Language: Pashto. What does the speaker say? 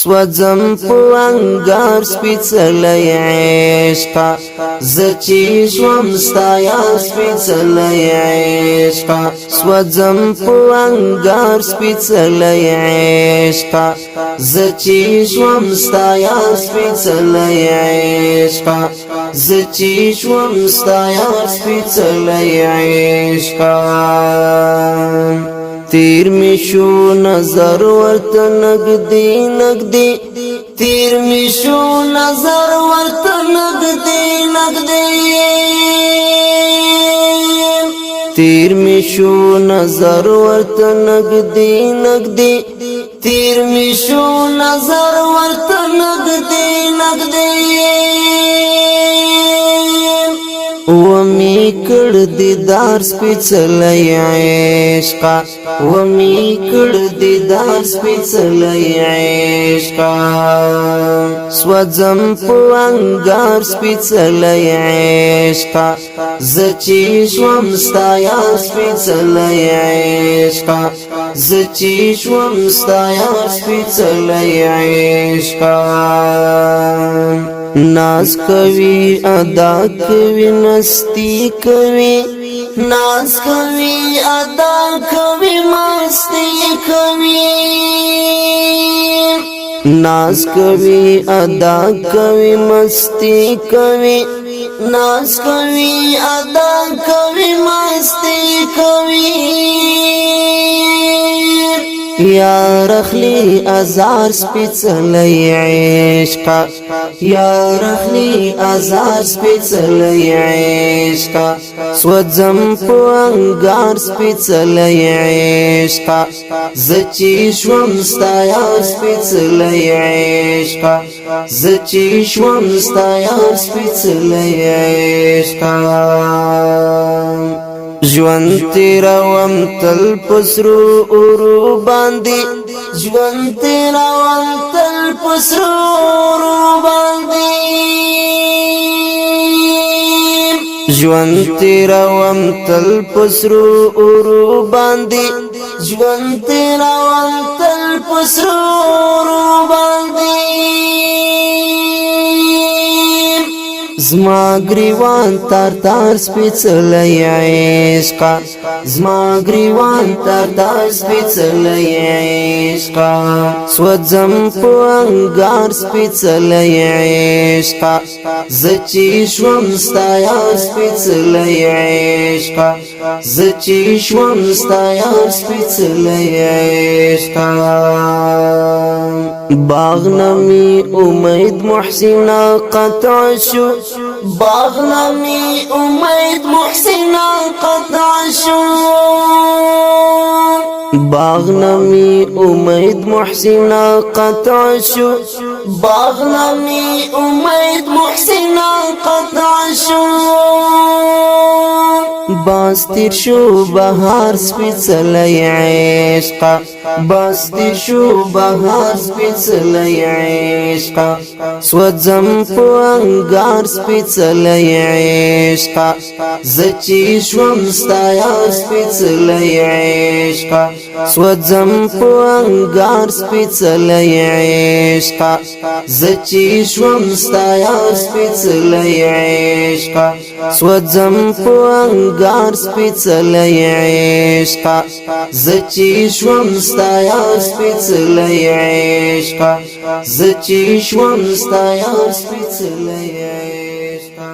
سوځم په انګار سپېڅلی عشقه زه چې شوم ستا یار سپېڅلی عشقه سوځم په انګار سپېڅلی عشقه زه چې شوم ستا یار سپېڅلی عشقه زه چې شوم ستا یار سپېڅلی عشقه تیر می شو نظر ورته نګدي نګدي تیر می شو نظر ورته نګدي نګدي تیر می شو نظر ورته نګدي نګدي تیر می شو نظر ورته نګدي نګدي ومی کړ دیدار سپېڅلی عشقه ومی کړ دیدار سپېڅلی عشقه سوځم په انګار سپېڅلی عشقه زه چې شوم ستا یار سپېڅلی عشقه زه چې شوم ستا یار سپېڅلی عشقه ناز کوي ادا کوي مستی کوي ناز کوي ادا کوي مستی کوي ناز کوي ادا کوي مستی کوي ناز کوي ادا کوي مستی کوي یا رخلی ازار سپېڅلی عشقه یا رخلی ازار سپېڅلی عشقه سوځم په انګار سپېڅلی عشقه زه چې شوم ستا یار سپېڅلی عشقه زه چې شوم ستا یار سپېڅلی عشقه ژوند تیروم تل پسرو اورو باندې ژوند تیروم تل پسرو اورو باندې ژوند تیروم تل پسرو اورو باندې ژوند تیروم تل پسرو اورو باندې زما گریوان تار تار سپېڅلی عشقه زما گریوان تار تار سپېڅلی عشقه سوځم په انګار سپېڅلی عشقه زه چې شوم ستا یار سپېڅلی عشقه زه چې شوم ستا یار سپېڅلی عشقه باغ نمی امید محسنا قطع شو باغ نمی امید محسنا قطع شو باغ نمی امید محسنا قطع شو باغ نمی امید محسنا قطع شو باز تیر شو بهار سپېڅلی عشقه باز تیر شو بهار سپېڅلی عشقه سوځم په انګار سپېڅلی عشقه زه چې شوم ستا یار سپېڅلی عشقه سوځم په انګار سپېڅلی عشقه زه چې شوم ستا یار سپېڅلی عشقه سوځم په انګار سپېڅلی عشقه زه چې شوم ستا یار سپېڅلی عشقه زه چې شوم ستا یار سپېڅلی عشقه